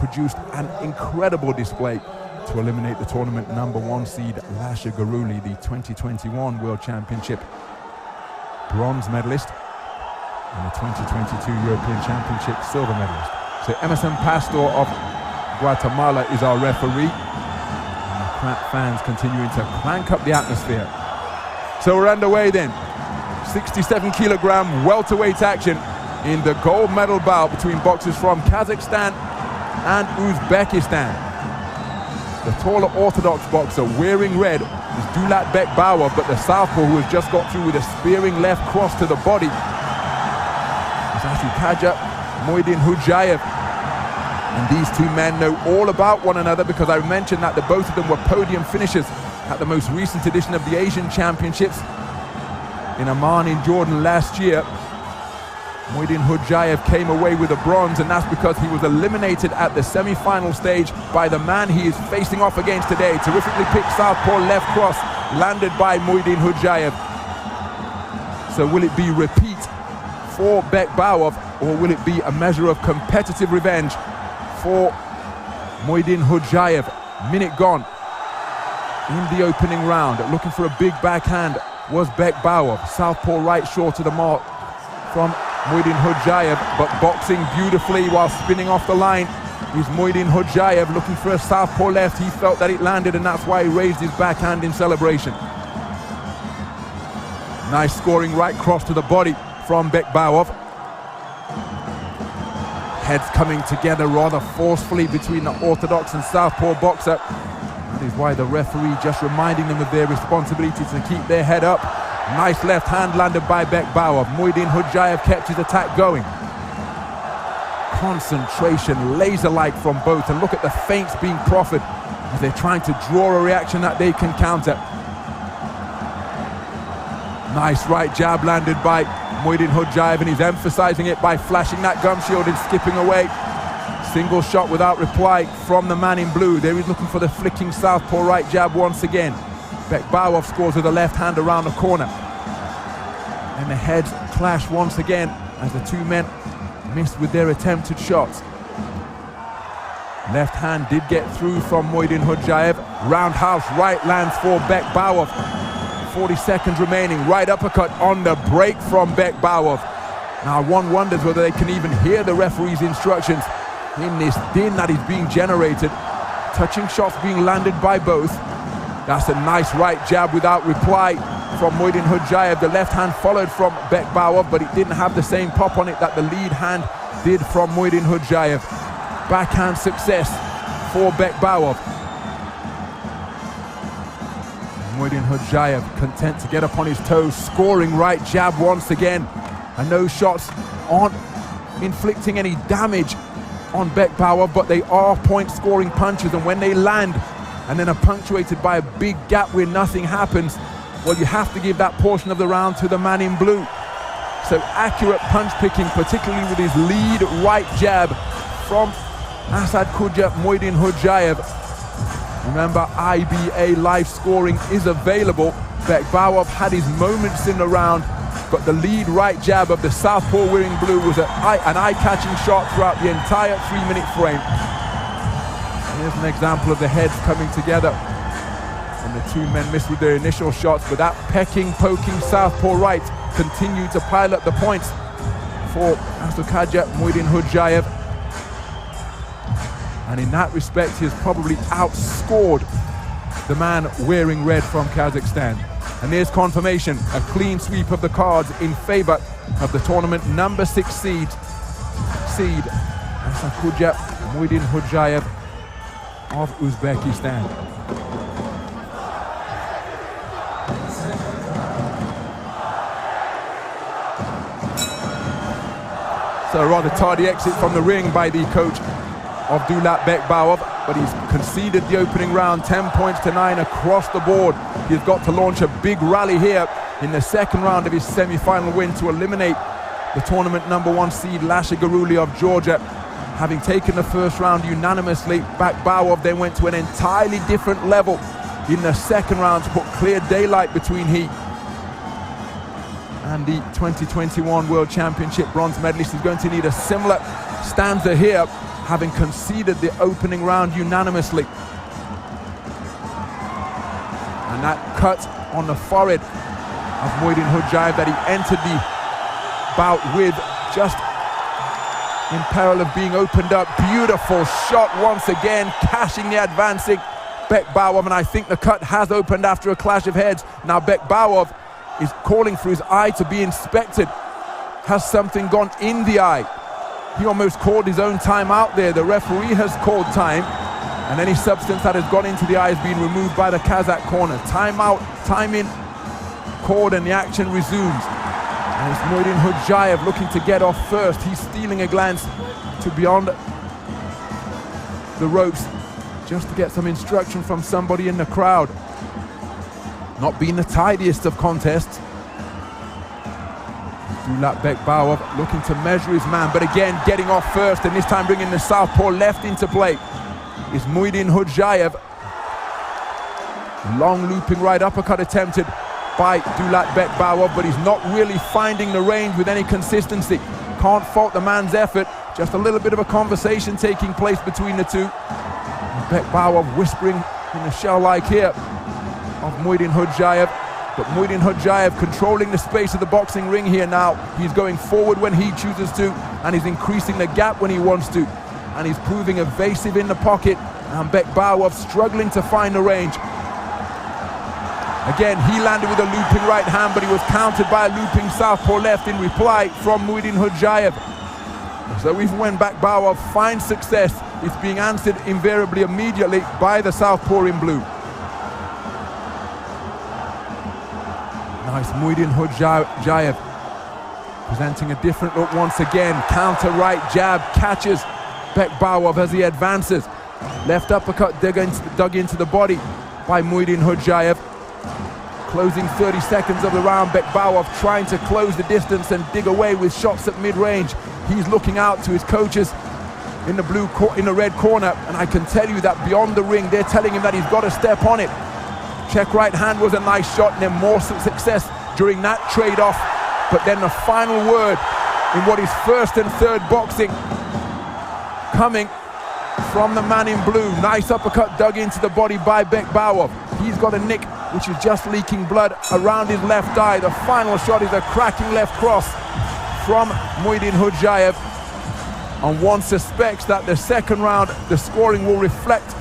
produced an incredible display to eliminate the tournament #1 seed Lasha Guruli, the 2021 World Championship bronze medalist and the 2022 European Championship silver medalist. So Emerson Pastor of Guatemala is our referee, and the fans continuing to crank up the atmosphere. So we're underway then. 67-kilogram welterweight action in the gold medal bout between boxers from Kazakhstan and Uzbekistan. The taller orthodox boxer wearing red is Dulat Bekbauov, but the southpaw who has just got through with a spearing left cross to the body is Asadhўža Mўйdinhўжаев. And these two men know all about one another, because I mentioned that both of them were podium finishers at the most recent edition of the Asian Championships in Amman in Jordan last year. Mўйdinhўжаев came away with a bronze, and that's because he was eliminated at the semi-final stage by the man he is facing off against today. Terrifically picked southpaw left cross landed by Mўйdinhўжаев. So will it be repeat for Bekbauov, or will it be a measure of competitive revenge for Mўйdinhўжаев? Minute gone in the opening round. Looking for a big backhand was Bekbauov. Southpaw right short of the mark from Mўйdinhўжаев, but boxing beautifully while spinning off the line is Mўйdinhўжаев, looking for a southpaw left. He felt that it landed, and that's why he raised his backhand in celebration. Nice scoring right cross to the body from Bekbauov. Heads coming together rather forcefully between the orthodox and southpaw boxer. That is why the referee just reminding them of their responsibility to keep their head up. Nice left hand landed by Bekbauov. Mўйdinhўжаев kept his attack going. Concentration, laser-like from both, and look at the feints being proffered as they're trying to draw a reaction that they can counter. Nice right jab landed by Mўйdinhўжаев, and he's emphasizing it by flashing that gum shield and skipping away. Single shot without reply from the man in blue. There he's looking for the flicking southpaw right jab once again. Bekbauov scores with a left hand around the corner. And the heads clash once again as the two men missed with their attempted shots. Left hand did get through from Mўйdinhўжаев. Roundhouse right lands for Bekbauov. 40 seconds remaining. Right uppercut on the break from Bekbauov. Now one wonders whether they can even hear the referee's instructions in this din that is being generated. Touching shots being landed by both. That's a nice right jab without reply from Mўйdinhўжаев. The left hand followed from Bekbauov, but it didn't have the same pop on it that the lead hand did from Mўйdinhўжаев. Backhand success for Bekbauov. Mўйdinhўжаев content to get up on his toes, scoring right jab once again. And those shots aren't inflicting any damage on Bekbauov, but they are point scoring punches, and when they land and then are punctuated by a big gap where nothing happens, well, you have to give that portion of the round to the man in blue. So accurate punch picking, particularly with his lead right jab from Assadhўža Mўйdinhўжаев. Remember, IBA live scoring is available. Bekbauov had his moments in the round, but the lead right jab of the southpaw wearing blue was an eye-catching shot throughout the entire 3-minute frame. Here's an example of the heads coming together, and the two men missed with their initial shots, but that pecking, poking southpaw right continued to pile up the points for Asadhўža Mўйdinhўжаев. And in that respect, he has probably outscored the man wearing red from Kazakhstan. And there's confirmation, a clean sweep of the cards in favor of the tournament #6 seed Asadhўža Mўйdinhўжаев of Uzbekistan. So a rather tardy exit from the ring by the coach of Dulat Bekbauov, but he's conceded the opening round, 10 points to 9 across the board. He's got to launch a big rally here in the second round of his semi-final win to eliminate the tournament #1 seed Lasha Guruli of Georgia. Having taken the first round unanimously, Bekbauov then went to an entirely different level in the second round to put clear daylight between he and the 2021 World Championship bronze medalist. Is going to need a similar stanza here having conceded the opening round unanimously. And that cut on the forehead of Mўйдинхўжаев that he entered the bout with, just in peril of being opened up. Beautiful shot once again, cashing the advancing Bekbauov, and I think the cut has opened after a clash of heads. Now Bekbauov is calling for his eye to be inspected. Has something gone in the eye? He almost called his own time out there. The referee has called time, and any substance that has gone into the eye has been removed by the Kazakh corner. Time out, time in, called, and the action resumes. And it's Mўйдинхўжаев looking to get off first. He's stealing a glance to beyond the ropes just to get some instruction from somebody in the crowd. Not being the tidiest of contests. Dulat Bekbauov looking to measure his man, but again getting off first, and this time bringing the southpaw left into play is Mўйдинхўжаев. Long looping right uppercut attempted by Dulat Bekbauov, but he's not really finding the range with any consistency. Can't fault the man's effort, just a little bit of a conversation taking place between the two. Bekbauov whispering in the shell-like ear of Mўйdinхўжаев, but Mўйdinхўжаев controlling the space of the boxing ring here now. He's going forward when he chooses to, and he's increasing the gap when he wants to, and he's proving evasive in the pocket, and Bekbauov struggling to find the range. Again, he landed with a looping right hand, but he was countered by a looping southpaw left in reply from Mўйdinхўжаев. So even when Bekbauov finds success, it's being answered invariably immediately by the southpaw in blue. Nice Mўйdinхўжaев presenting a different look once again. Counter right jab, catches Bekbauov as he advances. Left uppercut dug into the body by Mўйdinхўжaев. Closing 30 seconds of the round, Bekbauov trying to close the distance and dig away with shots at mid-range. He's looking out to his coaches in the red corner, and I can tell you that beyond the ring, they're telling him that he's got to step on it. Check right hand was a nice shot, and then more success during that trade-off. But then the final word in what is first and third boxing coming from the man in blue. Nice uppercut dug into the body by Bekbauov. He's got a nick which is just leaking blood around his left eye. The final shot is a cracking left cross from Mўйdinхўжaев. And one suspects that the second round, the scoring will reflect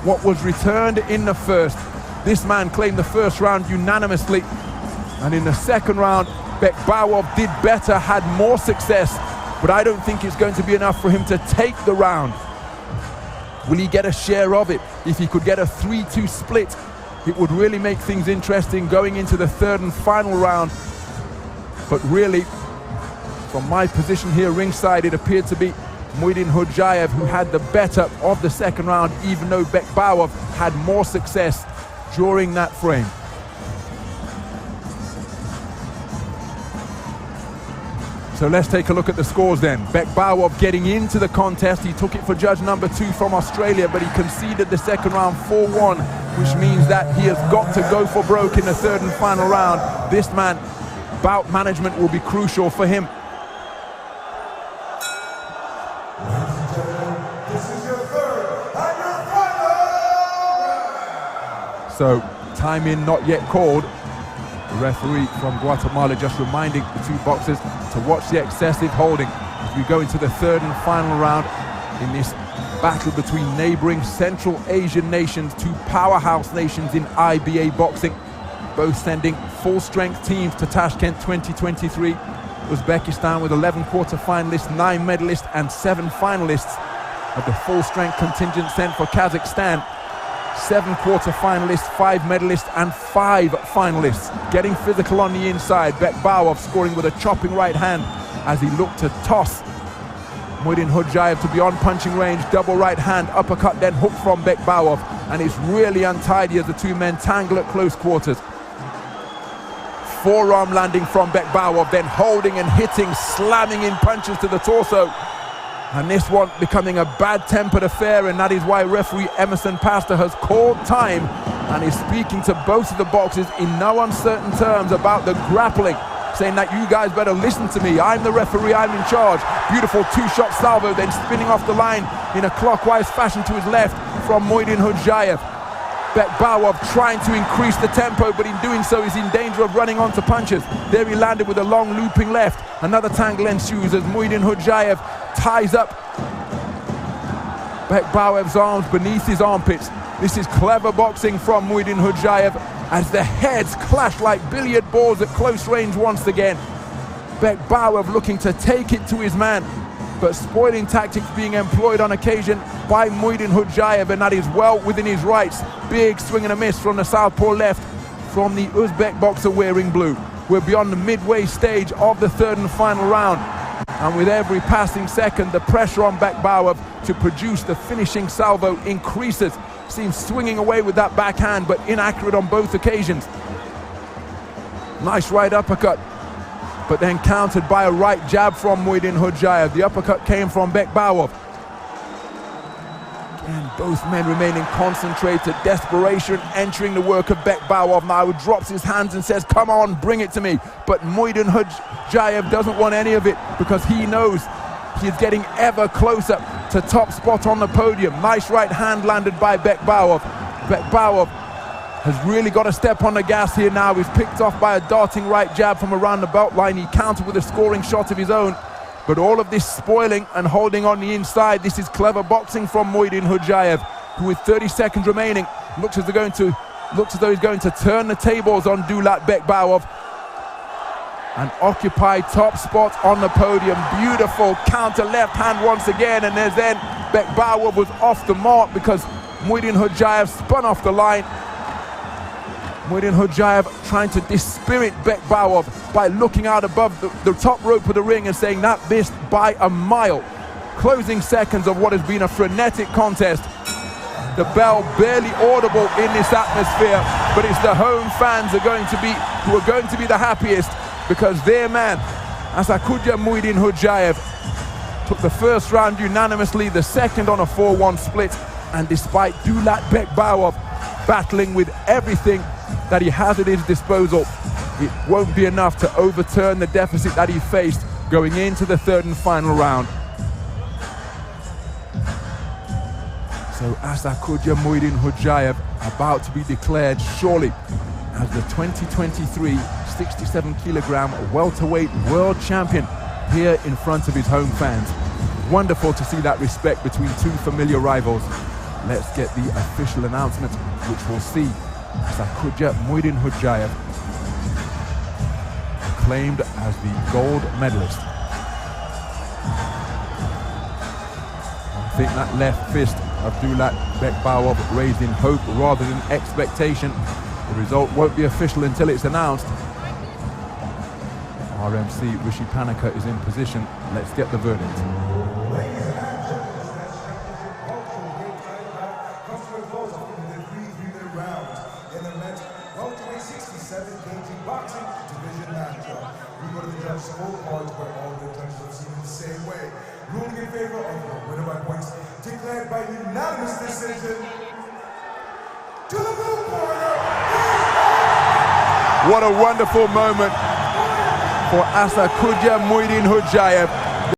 what was returned in the first. This man claimed the first round unanimously, and in the second round, Bekbauov did better, had more success, but I don't think it's going to be enough for him to take the round. Will he get a share of it? If he could get a 3-2 split, it would really make things interesting going into the third and final round. But really, from my position here ringside, it appeared to be Mўйdinхўжaев who had the better of the second round, even though Bekbauov had more success during that frame. So let's take a look at the scores then. Bekbauov getting into the contest. He took it for judge number 2 from Australia, but he conceded the second round 4-1, which means that he has got to go for broke in the third and final round. This man, bout management will be crucial for him. So, time in not yet called. The referee from Guatemala just reminding the two boxers to watch the excessive holding as we go into the third and final round in this battle between neighboring Central Asian nations, two powerhouse nations in IBA boxing, both sending full-strength teams to Tashkent 2023. Uzbekistan with 11 quarter-finalists, 9 medalists and 7 finalists of the full-strength contingent sent for Kazakhstan. 7 quarter-finalists, 5 medalists and 5 finalists. Getting physical on the inside, Bekbauov scoring with a chopping right hand as he looked to toss Mўйdinхўжaев to beyond punching range. Double right hand, uppercut, then hook from Bekbauov, and it's really untidy as the two men tangle at close quarters. Forearm landing from Bekbauov, then holding and hitting, slamming in punches to the torso. And this one becoming a bad-tempered affair, and that is why referee Emerson Pastor has called time and is speaking to both of the boxers in no uncertain terms about the grappling, saying that you guys better listen to me. I'm the referee, I'm in charge. Beautiful two-shot salvo, then spinning off the line in a clockwise fashion to his left from Mўйdinhўжаев. Bekbauov trying to increase the tempo, but in doing so, he's in danger of running onto punches. There he landed with a long looping left. Another tangle ensues as Mўйdinhўжаев ties up Bekbauov's arms beneath his armpits. This is clever boxing from Mўйdinhўжаев as the heads clash like billiard balls at close range once again. Bekbauov looking to take it to his man, but spoiling tactics being employed on occasion by Mўйdinhўжаев, and that is well within his rights. Big swing and a miss from the southpaw left from the Uzbek boxer wearing blue. We're beyond the midway stage of the third and final round, and with every passing second, the pressure on Bekbauov to produce the finishing salvo increases. Seems swinging away with that backhand, but inaccurate on both occasions. Nice right uppercut, but then countered by a right jab from Mўйdinhўжаев. The uppercut came from Bekbauov. And both men remaining concentrated, desperation entering the work of Bekbauov now, who drops his hands and says, come on, bring it to me. But Mўйdinhўжaев doesn't want any of it because he knows he is getting ever closer to top spot on the podium. Nice right hand landed by Bekbauov. Bekbauov has really got to step on the gas here now. He's picked off by a darting right jab from around the belt line. He countered with a scoring shot of his own. But all of this spoiling and holding on the inside, this is clever boxing from Mўйdinhўжaев, who with 30 seconds remaining looks as though he's going to turn the tables on Dulat Bekbauov and occupy top spot on the podium. Beautiful counter left hand once again, and then Bekbauov was off the mark because Mўйdinhўжaev spun off the line. Mўйdinhўжaev trying to dispirit Bekbauov by looking out above the top rope of the ring and saying that missed by a mile. Closing seconds of what has been a frenetic contest. The bell barely audible in this atmosphere, but it's the home fans who are going to be the happiest, because their man, Asadhўža Mўйdinhўжaev, took the first round unanimously, the second on a 4-1 split, and despite Dulat Bekbauov battling with everything that he has at his disposal, it won't be enough to overturn the deficit that he faced going into the third and final round. So Asadhўža Mўйdinhўжaev about to be declared surely as the 2023 67 kilogram welterweight world champion here in front of his home fans. Wonderful to see that respect between two familiar rivals. Let's get the official announcement, which will see Asadhўža Mўйdinhўжaev claimed as the gold medalist. I think that left fist of Dulat Bekbauov raised in hope rather than expectation. The result won't be official until it's announced. RMC Rishi Panika is in position. Let's get the verdict. Ruling in favor of the winner by points, declared by unanimous decision. To the blue corner. What a wonderful moment for Asadhўža Mўйdinhўжaev.